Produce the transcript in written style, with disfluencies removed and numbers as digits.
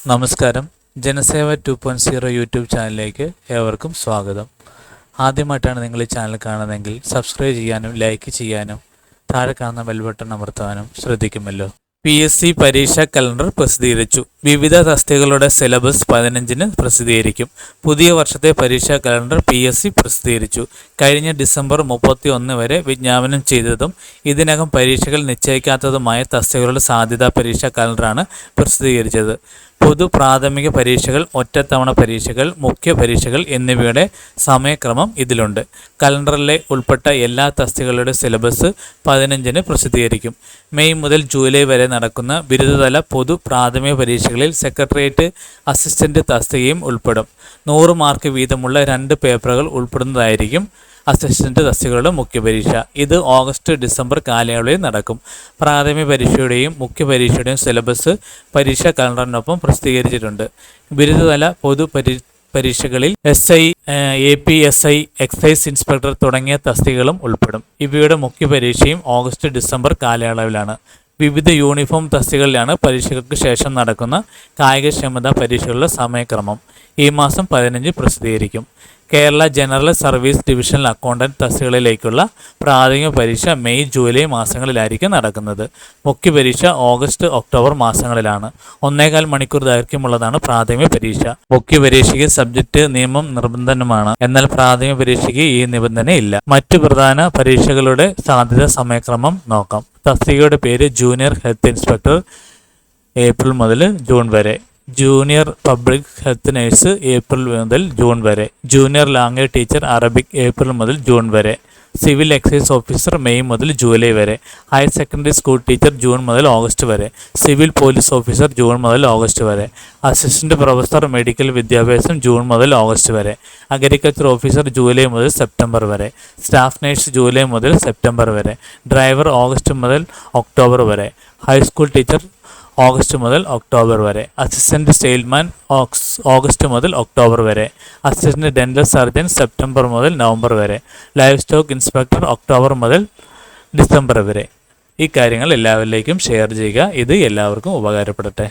നമസ്കാരം. ജനസേവ 2.0 യൂട്യൂബ് ചാനലിലേക്ക് ഏവർക്കും സ്വാഗതം. ആദ്യമായിട്ടാണ് നിങ്ങൾ ഈ ചാനൽ കാണുന്നതെങ്കിൽ സബ്സ്ക്രൈബ് ചെയ്യാനും ലൈക്ക് ചെയ്യാനും താഴെ കാണുന്ന ബെൽ ബട്ടൺ അമർത്താനും ശ്രദ്ധിക്കുമല്ലോ. PSC പരീക്ഷാ കലണ്ടർ പ്രസിദ്ധീകരിച്ചു. വിവിധ തസ്തികകളുടെ സിലബസ് 15-ന് പ്രസിദ്ധീകരിക്കും. പുതിയ വർഷത്തെ പരീക്ഷാ കലണ്ടർ PSC പ്രസിദ്ധീകരിച്ചു. കഴിഞ്ഞ ഡിസംബർ 31 വരെ വിജ്ഞാപനം ചെയ്തതും ഇതിനകം പരീക്ഷകൾ നിശ്ചയിക്കാത്തതുമായ തസ്തികകളുടെ സാധ്യതാ പരീക്ഷാ കലണ്ടറാണ് പ്രസിദ്ധീകരിച്ചത്. പൊതു പ്രാഥമിക പരീക്ഷകൾ, ഒറ്റത്തവണ പരീക്ഷകൾ, മുഖ്യ പരീക്ഷകൾ എന്നിവയുടെ സമയക്രമം ഇതിലുണ്ട്. കലണ്ടറിലെ ഉൾപ്പെട്ട എല്ലാ തസ്തികകളുടെ സിലബസ് 15-ന് പ്രസിദ്ധീകരിക്കും. മെയ് മുതൽ ജൂലൈ വരെ നടക്കുന്ന ബിരുദതല പൊതു പ്രാഥമിക പരീക്ഷകളിൽ സെക്രട്ടേറിയറ്റ് അസിസ്റ്റന്റ് തസ്തികയും ഉൾപ്പെടും. 100 മാർക്ക് വീതമുള്ള 2 പേപ്പറുകൾ ഉൾപ്പെടുന്നതായിരിക്കും അസിസ്റ്റന്റ് തസ്തികകളുടെ മുഖ്യ പരീക്ഷ. ഇത് ഓഗസ്റ്റ്-ഡിസംബർ കാലയളവിൽ നടക്കും. പ്രാഥമിക പരീക്ഷയുടെയും മുഖ്യ പരീക്ഷയുടെയും സിലബസ് പരീക്ഷാ കലണ്ടറിനൊപ്പം പ്രസിദ്ധീകരിച്ചിട്ടുണ്ട്. ബിരുദതല പൊതു പരീക്ഷകളിൽ SI, APSI, എക്സൈസ് ഇൻസ്പെക്ടർ തുടങ്ങിയ തസ്തികകളും ഉൾപ്പെടും. ഇവയുടെ മുഖ്യ പരീക്ഷയും ഓഗസ്റ്റ്-ഡിസംബർ കാലയളവിലാണ്. വിവിധ യൂണിഫോം തസ്തികകളിലാണ് പരീക്ഷകൾക്ക് ശേഷം നടക്കുന്ന കായികക്ഷമതാ പരീക്ഷകളുടെ സമയക്രമം. ഈ മാസം 15 പ്രസിദ്ധീകരിക്കും. Kerala general service divisional accountant തസ്തികകളിലേക്കുള്ള പ്രാഥമിക പരീക്ഷ മെയ് ജൂലൈ മാസങ്ങളിലായിരിക്കും നടക്കുന്നത്. മുഖ്യ പരീക്ഷ ഓഗസ്റ്റ്-ഒക്ടോബർ മാസങ്ങളിലാണ്. 1.25 മണിക്കൂർ ദൈർഘ്യമുള്ളതാണ് പ്രാഥമിക പരീക്ഷ. മുഖ്യ പരീക്ഷയ്ക്ക് സബ്ജക്റ്റ് നിയമം നിർബന്ധമാണ്. എന്നാൽ പ്രാഥമിക പരീക്ഷയ്ക്ക് ഈ നിബന്ധന ഇല്ല. മറ്റു പ്രധാന പരീക്ഷകളുടെ സാധ്യത സമയക്രമം നോക്കാം. തസ്തികയുടെ പേര് ജൂനിയർ ഹെൽത്ത് ഇൻസ്പെക്ടർ, ഏപ്രിൽ മുതൽ ജൂൺ വരെ. Junior public health nurse, April മുതൽ ജൂൺ വരെ. Junior language teacher Arabic, April മുതൽ ജൂൺ വരെ. സിവിൽ എക്സൈസ് ഓഫീസർ മെയ് മുതൽ ജൂലൈ വരെ. Higher secondary school teacher June മുതൽ ഓഗസ്റ്റ് വരെ. സിവിൽ പോലീസ് ഓഫീസർ ജൂൺ മുതൽ ഓഗസ്റ്റ് വരെ. അസിസ്റ്റന്റ് പ്രൊഫസർ മെഡിക്കൽ വിദ്യാഭ്യാസം ജൂൺ മുതൽ ഓഗസ്റ്റ് വരെ. അഗ്രികൾച്ചർ ഓഫീസർ ജൂലൈ മുതൽ സെപ്റ്റംബർ വരെ. സ്റ്റാഫ് നഴ്സ് ജൂലൈ മുതൽ സെപ്റ്റംബർ വരെ. ഡ്രൈവർ ഓഗസ്റ്റ് മുതൽ ഒക്ടോബർ വരെ. ഹൈസ്കൂൾ ടീച്ചർ ഓഗസ്റ്റ് മുതൽ ഒക്ടോബർ വരെ. അസിസ്റ്റന്റ് സെയിൽമാൻ ഓഗസ്റ്റ് മുതൽ ഒക്ടോബർ വരെ. അസിസ്റ്റന്റ് ഡെന്റൽ സർജൻ സെപ്റ്റംബർ മുതൽ നവംബർ വരെ. ലൈഫ് സ്റ്റോക്ക് ഇൻസ്പെക്ടർ ഒക്ടോബർ മുതൽ ഡിസംബർ വരെ. ഈ കാര്യങ്ങൾ എല്ലാവരിലേക്കും ഷെയർ ചെയ്യുക. ഇത് എല്ലാവർക്കും ഉപകാരപ്പെടട്ടെ.